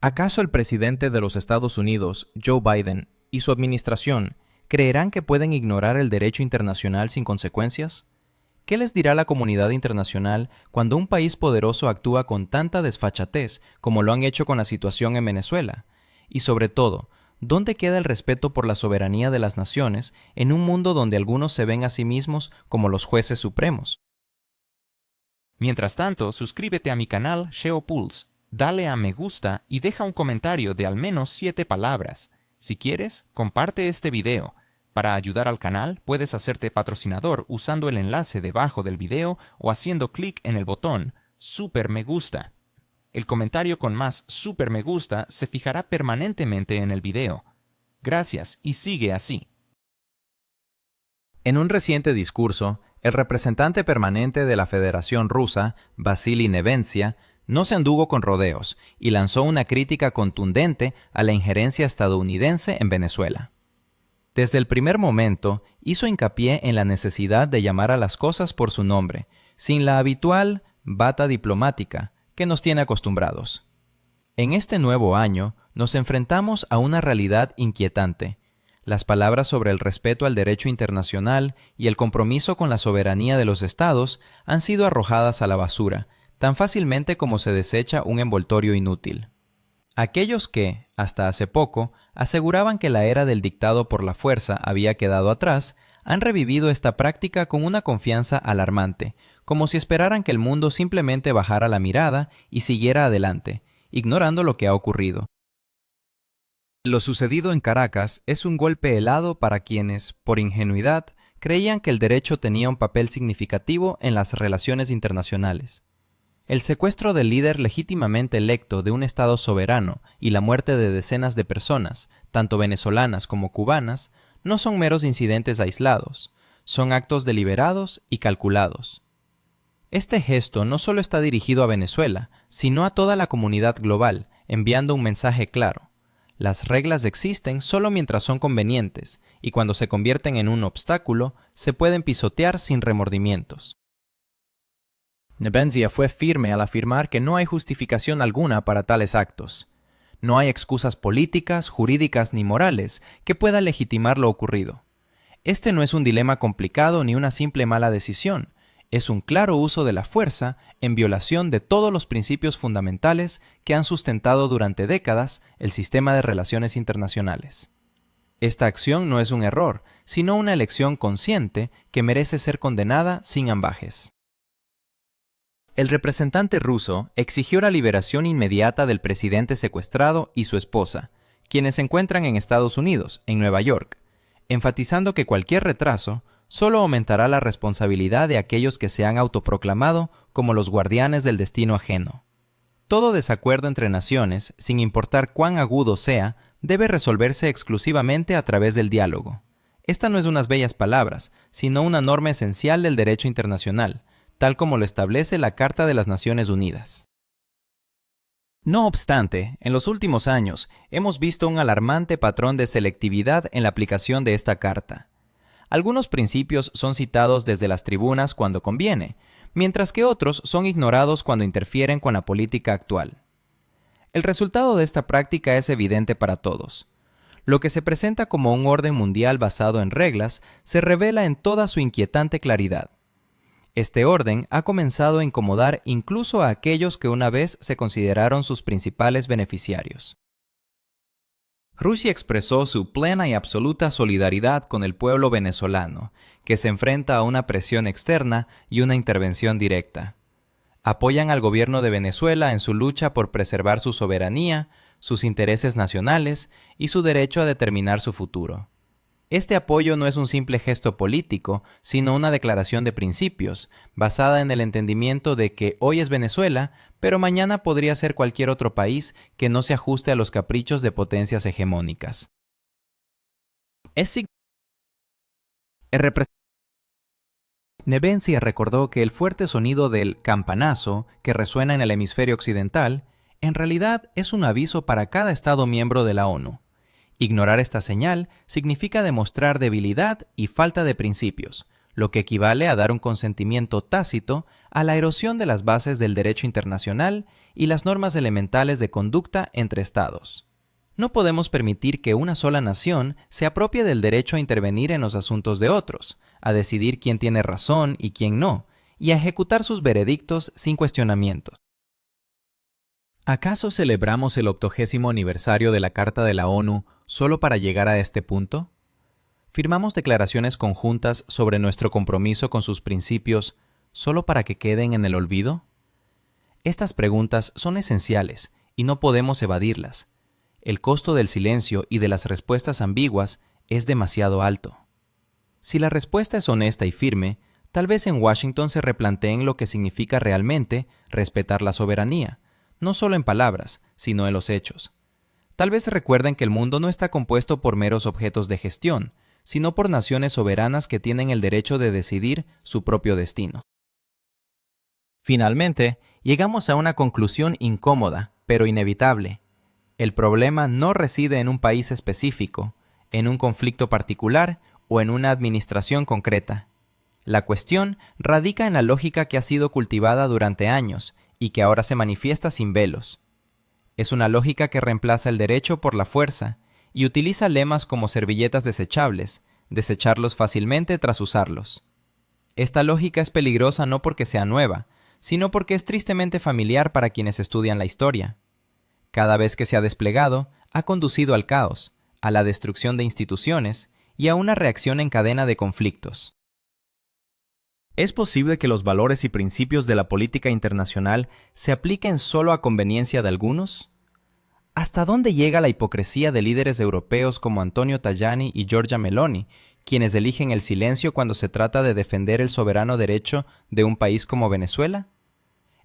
¿Acaso el presidente de los Estados Unidos, Joe Biden, y su administración creerán que pueden ignorar el derecho internacional sin consecuencias? ¿Qué les dirá la comunidad internacional cuando un país poderoso actúa con tanta desfachatez como lo han hecho con la situación en Venezuela? Y sobre todo, ¿dónde queda el respeto por la soberanía de las naciones en un mundo donde algunos se ven a sí mismos como los jueces supremos? Mientras tanto, suscríbete a mi canal SheoPulse, dale a me gusta y deja un comentario de al menos 7 palabras. Si quieres, comparte este video. Para ayudar al canal, puedes hacerte patrocinador usando el enlace debajo del video o haciendo clic en el botón Super Me Gusta. El comentario con más Super Me Gusta se fijará permanentemente en el video. Gracias y sigue así. En un reciente discurso, el representante permanente de la Federación Rusa, Vasily Nevencia, no se anduvo con rodeos y lanzó una crítica contundente a la injerencia estadounidense en Venezuela. Desde el primer momento, hizo hincapié en la necesidad de llamar a las cosas por su nombre, sin la habitual bata diplomática que nos tiene acostumbrados. En este nuevo año, nos enfrentamos a una realidad inquietante. Las palabras sobre el respeto al derecho internacional y el compromiso con la soberanía de los estados han sido arrojadas a la basura, tan fácilmente como se desecha un envoltorio inútil. Aquellos que, hasta hace poco, aseguraban que la era del dictado por la fuerza había quedado atrás, han revivido esta práctica con una confianza alarmante, como si esperaran que el mundo simplemente bajara la mirada y siguiera adelante, ignorando lo que ha ocurrido. Lo sucedido en Caracas es un golpe helado para quienes, por ingenuidad, creían que el derecho tenía un papel significativo en las relaciones internacionales. El secuestro del líder legítimamente electo de un Estado soberano y la muerte de decenas de personas, tanto venezolanas como cubanas, no son meros incidentes aislados, son actos deliberados y calculados. Este gesto no solo está dirigido a Venezuela, sino a toda la comunidad global, enviando un mensaje claro. Las reglas existen solo mientras son convenientes, y cuando se convierten en un obstáculo, se pueden pisotear sin remordimientos. Nevencia fue firme al afirmar que no hay justificación alguna para tales actos. No hay excusas políticas, jurídicas ni morales que puedan legitimar lo ocurrido. Este no es un dilema complicado ni una simple mala decisión, es un claro uso de la fuerza en violación de todos los principios fundamentales que han sustentado durante décadas el sistema de relaciones internacionales. Esta acción no es un error, sino una elección consciente que merece ser condenada sin ambajes. El representante ruso exigió la liberación inmediata del presidente secuestrado y su esposa, quienes se encuentran en Estados Unidos, en Nueva York, enfatizando que cualquier retraso solo aumentará la responsabilidad de aquellos que se han autoproclamado como los guardianes del destino ajeno. Todo desacuerdo entre naciones, sin importar cuán agudo sea, debe resolverse exclusivamente a través del diálogo. Esta no es unas bellas palabras, sino una norma esencial del derecho internacional, tal como lo establece la Carta de las Naciones Unidas. No obstante, en los últimos años hemos visto un alarmante patrón de selectividad en la aplicación de esta carta. Algunos principios son citados desde las tribunas cuando conviene, mientras que otros son ignorados cuando interfieren con la política actual. El resultado de esta práctica es evidente para todos. Lo que se presenta como un orden mundial basado en reglas se revela en toda su inquietante claridad. Este orden ha comenzado a incomodar incluso a aquellos que una vez se consideraron sus principales beneficiarios. Rusia expresó su plena y absoluta solidaridad con el pueblo venezolano, que se enfrenta a una presión externa y una intervención directa. Apoyan al gobierno de Venezuela en su lucha por preservar su soberanía, sus intereses nacionales y su derecho a determinar su futuro. Este apoyo no es un simple gesto político, sino una declaración de principios, basada en el entendimiento de que hoy es Venezuela, pero mañana podría ser cualquier otro país que no se ajuste a los caprichos de potencias hegemónicas. Nevencia recordó que el fuerte sonido del campanazo, que resuena en el hemisferio occidental, en realidad es un aviso para cada Estado miembro de la ONU. Ignorar esta señal significa demostrar debilidad y falta de principios, lo que equivale a dar un consentimiento tácito a la erosión de las bases del derecho internacional y las normas elementales de conducta entre estados. No podemos permitir que una sola nación se apropie del derecho a intervenir en los asuntos de otros, a decidir quién tiene razón y quién no, y a ejecutar sus veredictos sin cuestionamientos. ¿Acaso celebramos el 80º aniversario de la Carta de la ONU solo para llegar a este punto? ¿Firmamos declaraciones conjuntas sobre nuestro compromiso con sus principios solo para que queden en el olvido? Estas preguntas son esenciales y no podemos evadirlas. El costo del silencio y de las respuestas ambiguas es demasiado alto. Si la respuesta es honesta y firme, tal vez en Washington se replanteen lo que significa realmente respetar la soberanía, no solo en palabras, sino en los hechos. Tal vez recuerden que el mundo no está compuesto por meros objetos de gestión, sino por naciones soberanas que tienen el derecho de decidir su propio destino. Finalmente, llegamos a una conclusión incómoda, pero inevitable. El problema no reside en un país específico, en un conflicto particular o en una administración concreta. La cuestión radica en la lógica que ha sido cultivada durante años y que ahora se manifiesta sin velos. Es una lógica que reemplaza el derecho por la fuerza y utiliza lemas como servilletas desechables, desecharlos fácilmente tras usarlos. Esta lógica es peligrosa no porque sea nueva, sino porque es tristemente familiar para quienes estudian la historia. Cada vez que se ha desplegado, ha conducido al caos, a la destrucción de instituciones y a una reacción en cadena de conflictos. ¿Es posible que los valores y principios de la política internacional se apliquen solo a conveniencia de algunos? ¿Hasta dónde llega la hipocresía de líderes europeos como Antonio Tajani y Giorgia Meloni, quienes eligen el silencio cuando se trata de defender el soberano derecho de un país como Venezuela?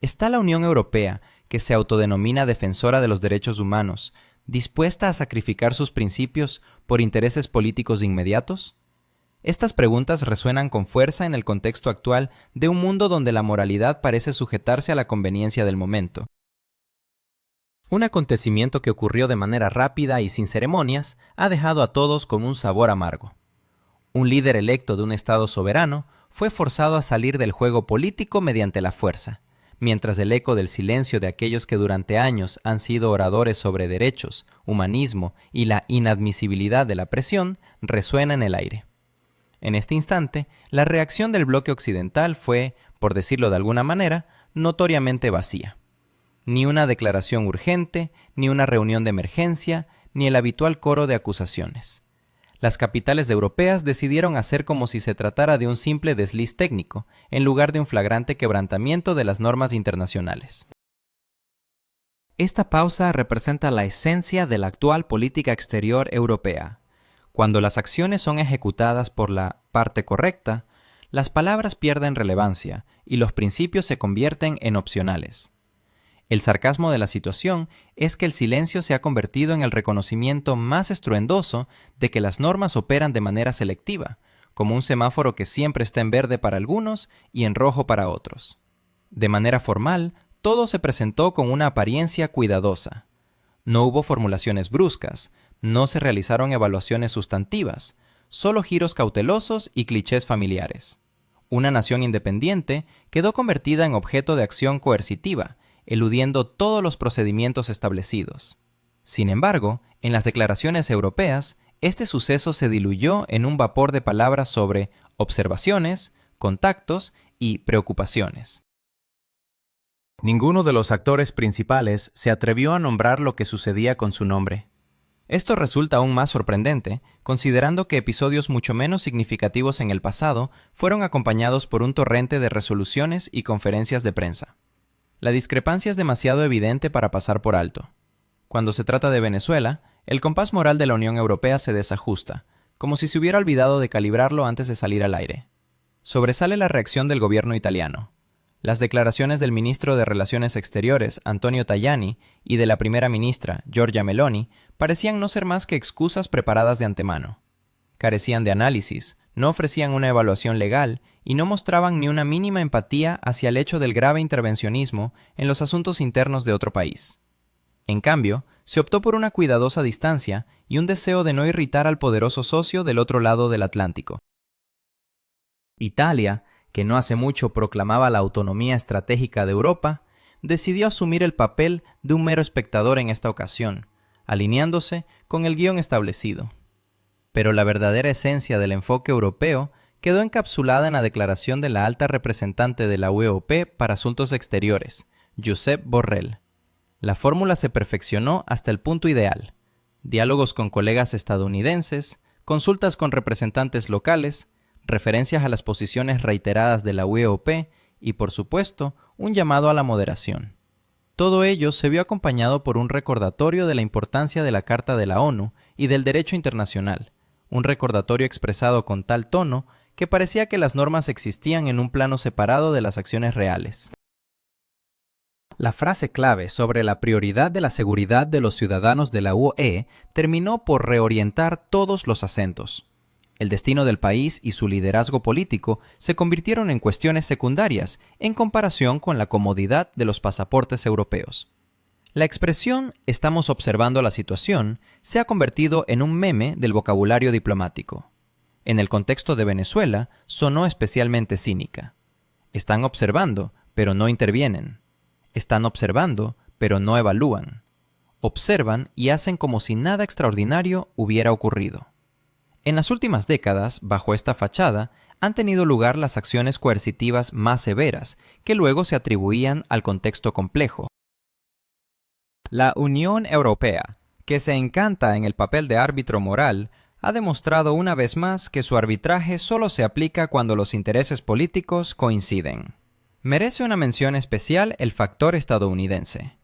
¿Está la Unión Europea, que se autodenomina defensora de los derechos humanos, dispuesta a sacrificar sus principios por intereses políticos inmediatos? Estas preguntas resuenan con fuerza en el contexto actual de un mundo donde la moralidad parece sujetarse a la conveniencia del momento. Un acontecimiento que ocurrió de manera rápida y sin ceremonias ha dejado a todos con un sabor amargo. Un líder electo de un Estado soberano fue forzado a salir del juego político mediante la fuerza, mientras el eco del silencio de aquellos que durante años han sido oradores sobre derechos, humanismo y la inadmisibilidad de la presión resuena en el aire. En este instante, la reacción del bloque occidental fue, por decirlo de alguna manera, notoriamente vacía. Ni una declaración urgente, ni una reunión de emergencia, ni el habitual coro de acusaciones. Las capitales europeas decidieron hacer como si se tratara de un simple desliz técnico, en lugar de un flagrante quebrantamiento de las normas internacionales. Esta pausa representa la esencia de la actual política exterior europea. Cuando las acciones son ejecutadas por la parte correcta, las palabras pierden relevancia y los principios se convierten en opcionales. El sarcasmo de la situación es que el silencio se ha convertido en el reconocimiento más estruendoso de que las normas operan de manera selectiva, como un semáforo que siempre está en verde para algunos y en rojo para otros. De manera formal, todo se presentó con una apariencia cuidadosa. No hubo formulaciones bruscas, no se realizaron evaluaciones sustantivas, solo giros cautelosos y clichés familiares. Una nación independiente quedó convertida en objeto de acción coercitiva, eludiendo todos los procedimientos establecidos. Sin embargo, en las declaraciones europeas, este suceso se diluyó en un vapor de palabras sobre observaciones, contactos y preocupaciones. Ninguno de los actores principales se atrevió a nombrar lo que sucedía con su nombre. Esto resulta aún más sorprendente, considerando que episodios mucho menos significativos en el pasado fueron acompañados por un torrente de resoluciones y conferencias de prensa. La discrepancia es demasiado evidente para pasar por alto. Cuando se trata de Venezuela, el compás moral de la Unión Europea se desajusta, como si se hubiera olvidado de calibrarlo antes de salir al aire. Sobresale la reacción del gobierno italiano. Las declaraciones del ministro de Relaciones Exteriores, Antonio Tajani, y de la primera ministra, Giorgia Meloni, parecían no ser más que excusas preparadas de antemano. Carecían de análisis, no ofrecían una evaluación legal y no mostraban ni una mínima empatía hacia el hecho del grave intervencionismo en los asuntos internos de otro país. En cambio, se optó por una cuidadosa distancia y un deseo de no irritar al poderoso socio del otro lado del Atlántico. Italia, que no hace mucho proclamaba la autonomía estratégica de Europa, decidió asumir el papel de un mero espectador en esta ocasión, alineándose con el guión establecido. Pero la verdadera esencia del enfoque europeo quedó encapsulada en la declaración de la alta representante de la UEOP para Asuntos Exteriores, Josep Borrell. La fórmula se perfeccionó hasta el punto ideal: diálogos con colegas estadounidenses, consultas con representantes locales, referencias a las posiciones reiteradas de la UEOP y, por supuesto, un llamado a la moderación. Todo ello se vio acompañado por un recordatorio de la importancia de la Carta de la ONU y del derecho internacional, un recordatorio expresado con tal tono que parecía que las normas existían en un plano separado de las acciones reales. La frase clave sobre la prioridad de la seguridad de los ciudadanos de la UE terminó por reorientar todos los acentos. El destino del país y su liderazgo político se convirtieron en cuestiones secundarias en comparación con la comodidad de los pasaportes europeos. La expresión "estamos observando la situación" se ha convertido en un meme del vocabulario diplomático. En el contexto de Venezuela, sonó especialmente cínica. Están observando, pero no intervienen. Están observando, pero no evalúan. Observan y hacen como si nada extraordinario hubiera ocurrido. En las últimas décadas, bajo esta fachada, han tenido lugar las acciones coercitivas más severas, que luego se atribuían al contexto complejo. La Unión Europea, que se encanta en el papel de árbitro moral, ha demostrado una vez más que su arbitraje solo se aplica cuando los intereses políticos coinciden. Merece una mención especial el factor estadounidense.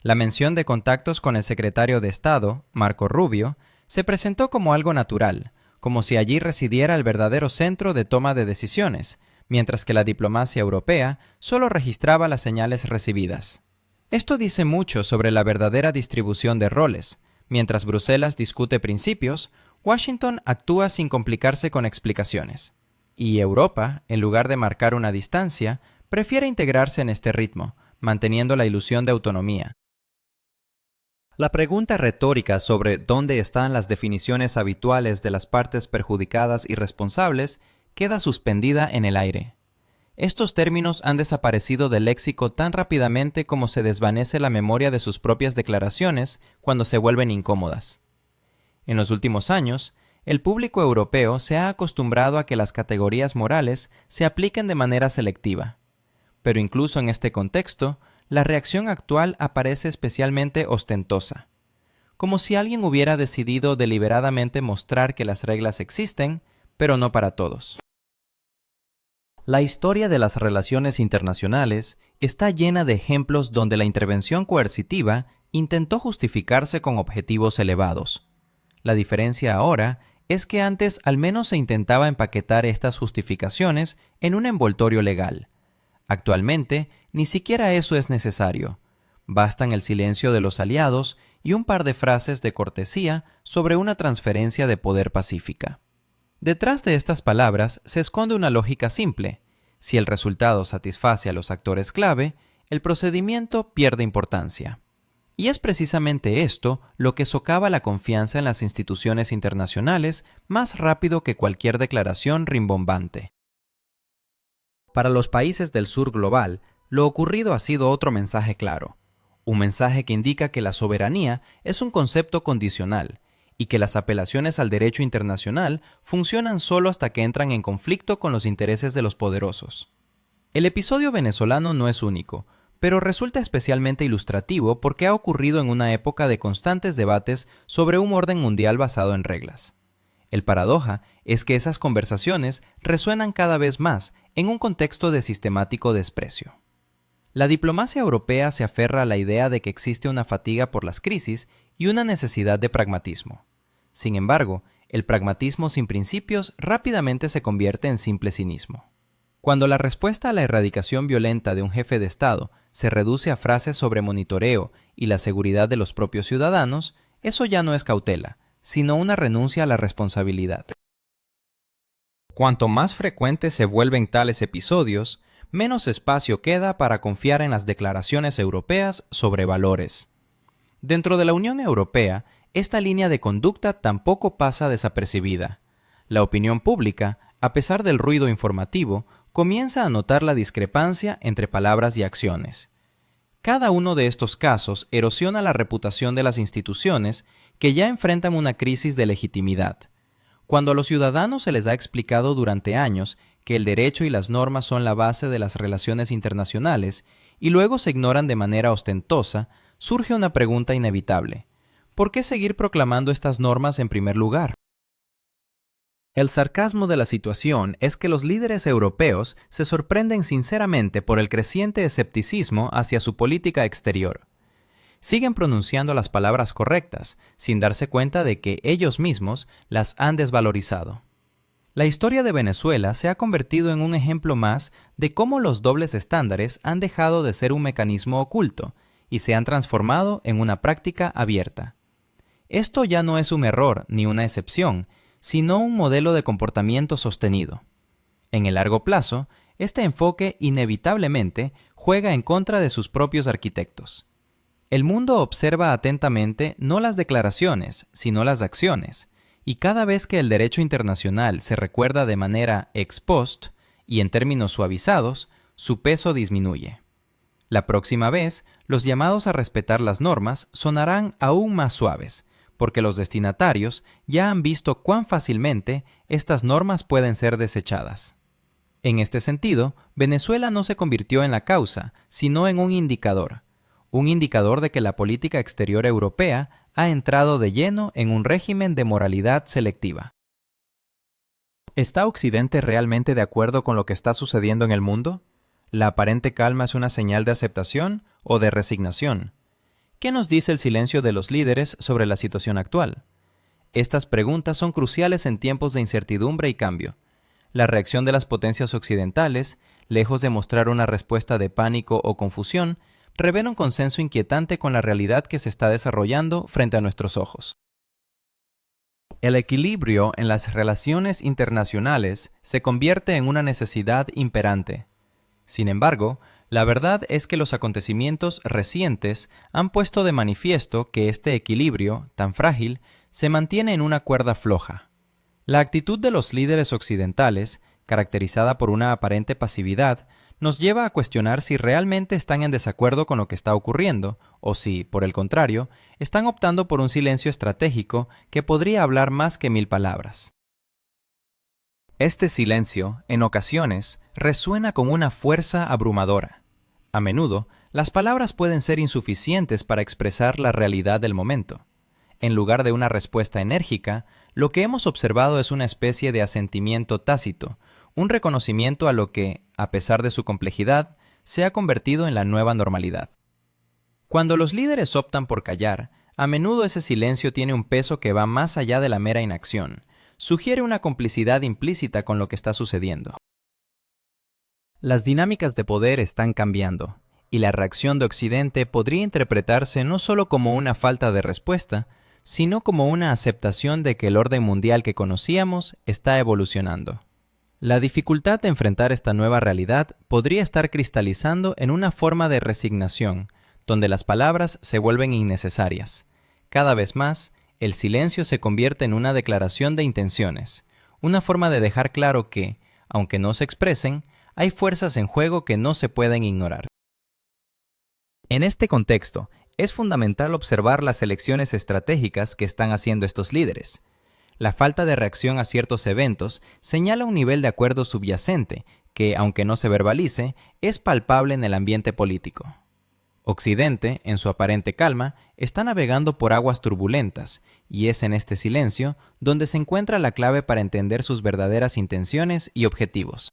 La mención de contactos con el secretario de Estado, Marco Rubio, se presentó como algo natural, como si allí residiera el verdadero centro de toma de decisiones, mientras que la diplomacia europea solo registraba las señales recibidas. Esto dice mucho sobre la verdadera distribución de roles. Mientras Bruselas discute principios, Washington actúa sin complicarse con explicaciones. Y Europa, en lugar de marcar una distancia, prefiere integrarse en este ritmo, manteniendo la ilusión de autonomía. La pregunta retórica sobre dónde están las definiciones habituales de las partes perjudicadas y responsables queda suspendida en el aire. Estos términos han desaparecido del léxico tan rápidamente como se desvanece la memoria de sus propias declaraciones cuando se vuelven incómodas. En los últimos años, el público europeo se ha acostumbrado a que las categorías morales se apliquen de manera selectiva. Pero incluso en este contexto, la reacción actual aparece especialmente ostentosa, como si alguien hubiera decidido deliberadamente mostrar que las reglas existen, pero no para todos. La historia de las relaciones internacionales está llena de ejemplos donde la intervención coercitiva intentó justificarse con objetivos elevados. La diferencia ahora es que antes al menos se intentaba empaquetar estas justificaciones en un envoltorio legal. Actualmente, ni siquiera eso es necesario. Bastan el silencio de los aliados y un par de frases de cortesía sobre una transferencia de poder pacífica. Detrás de estas palabras se esconde una lógica simple. Si el resultado satisface a los actores clave, el procedimiento pierde importancia. Y es precisamente esto lo que socava la confianza en las instituciones internacionales más rápido que cualquier declaración rimbombante. Para los países del sur global, lo ocurrido ha sido otro mensaje claro. Un mensaje que indica que la soberanía es un concepto condicional y que las apelaciones al derecho internacional funcionan solo hasta que entran en conflicto con los intereses de los poderosos. El episodio venezolano no es único, pero resulta especialmente ilustrativo porque ha ocurrido en una época de constantes debates sobre un orden mundial basado en reglas. El paradoja es que esas conversaciones resuenan cada vez más en un contexto de sistemático desprecio. La diplomacia europea se aferra a la idea de que existe una fatiga por las crisis y una necesidad de pragmatismo. Sin embargo, el pragmatismo sin principios rápidamente se convierte en simple cinismo. Cuando la respuesta a la erradicación violenta de un jefe de Estado se reduce a frases sobre monitoreo y la seguridad de los propios ciudadanos, eso ya no es cautela, sino una renuncia a la responsabilidad. Cuanto más frecuentes se vuelven tales episodios, menos espacio queda para confiar en las declaraciones europeas sobre valores. Dentro de la Unión Europea, esta línea de conducta tampoco pasa desapercibida. La opinión pública, a pesar del ruido informativo, comienza a notar la discrepancia entre palabras y acciones. Cada uno de estos casos erosiona la reputación de las instituciones que ya enfrentan una crisis de legitimidad. Cuando a los ciudadanos se les ha explicado durante años que el derecho y las normas son la base de las relaciones internacionales y luego se ignoran de manera ostentosa, surge una pregunta inevitable. ¿Por qué seguir proclamando estas normas en primer lugar? El sarcasmo de la situación es que los líderes europeos se sorprenden sinceramente por el creciente escepticismo hacia su política exterior. Siguen pronunciando las palabras correctas, sin darse cuenta de que ellos mismos las han desvalorizado. La historia de Venezuela se ha convertido en un ejemplo más de cómo los dobles estándares han dejado de ser un mecanismo oculto y se han transformado en una práctica abierta. Esto ya no es un error ni una excepción, sino un modelo de comportamiento sostenido. En el largo plazo, este enfoque inevitablemente juega en contra de sus propios arquitectos. El mundo observa atentamente no las declaraciones, sino las acciones, y cada vez que el derecho internacional se recuerda de manera ex post y en términos suavizados, su peso disminuye. La próxima vez, los llamados a respetar las normas sonarán aún más suaves, porque los destinatarios ya han visto cuán fácilmente estas normas pueden ser desechadas. En este sentido, Venezuela no se convirtió en la causa, sino en un indicador de que la política exterior europea ha entrado de lleno en un régimen de moralidad selectiva. ¿Está Occidente realmente de acuerdo con lo que está sucediendo en el mundo? ¿La aparente calma es una señal de aceptación o de resignación? ¿Qué nos dice el silencio de los líderes sobre la situación actual? Estas preguntas son cruciales en tiempos de incertidumbre y cambio. La reacción de las potencias occidentales, lejos de mostrar una respuesta de pánico o confusión, revela un consenso inquietante con la realidad que se está desarrollando frente a nuestros ojos. El equilibrio en las relaciones internacionales se convierte en una necesidad imperante. Sin embargo, la verdad es que los acontecimientos recientes han puesto de manifiesto que este equilibrio, tan frágil, se mantiene en una cuerda floja. La actitud de los líderes occidentales, caracterizada por una aparente pasividad, nos lleva a cuestionar si realmente están en desacuerdo con lo que está ocurriendo, o si, por el contrario, están optando por un silencio estratégico que podría hablar más que 1000 palabras. Este silencio, en ocasiones, resuena con una fuerza abrumadora. A menudo, las palabras pueden ser insuficientes para expresar la realidad del momento. En lugar de una respuesta enérgica, lo que hemos observado es una especie de asentimiento tácito, un reconocimiento a lo que, a pesar de su complejidad, se ha convertido en la nueva normalidad. Cuando los líderes optan por callar, a menudo ese silencio tiene un peso que va más allá de la mera inacción. Sugiere una complicidad implícita con lo que está sucediendo. Las dinámicas de poder están cambiando, y la reacción de Occidente podría interpretarse no solo como una falta de respuesta, sino como una aceptación de que el orden mundial que conocíamos está evolucionando. La dificultad de enfrentar esta nueva realidad podría estar cristalizando en una forma de resignación, donde las palabras se vuelven innecesarias. Cada vez más, el silencio se convierte en una declaración de intenciones, una forma de dejar claro que, aunque no se expresen, hay fuerzas en juego que no se pueden ignorar. En este contexto, es fundamental observar las elecciones estratégicas que están haciendo estos líderes. La falta de reacción a ciertos eventos señala un nivel de acuerdo subyacente que, aunque no se verbalice, es palpable en el ambiente político. Occidente, en su aparente calma, está navegando por aguas turbulentas, y es en este silencio donde se encuentra la clave para entender sus verdaderas intenciones y objetivos.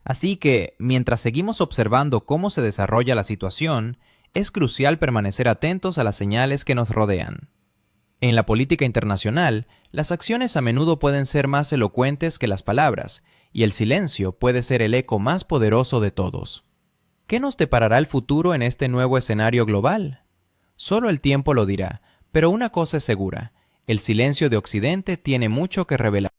Así que, mientras seguimos observando cómo se desarrolla la situación, es crucial permanecer atentos a las señales que nos rodean. En la política internacional, las acciones a menudo pueden ser más elocuentes que las palabras, y el silencio puede ser el eco más poderoso de todos. ¿Qué nos deparará el futuro en este nuevo escenario global? Solo el tiempo lo dirá, pero una cosa es segura: el silencio de Occidente tiene mucho que revelar.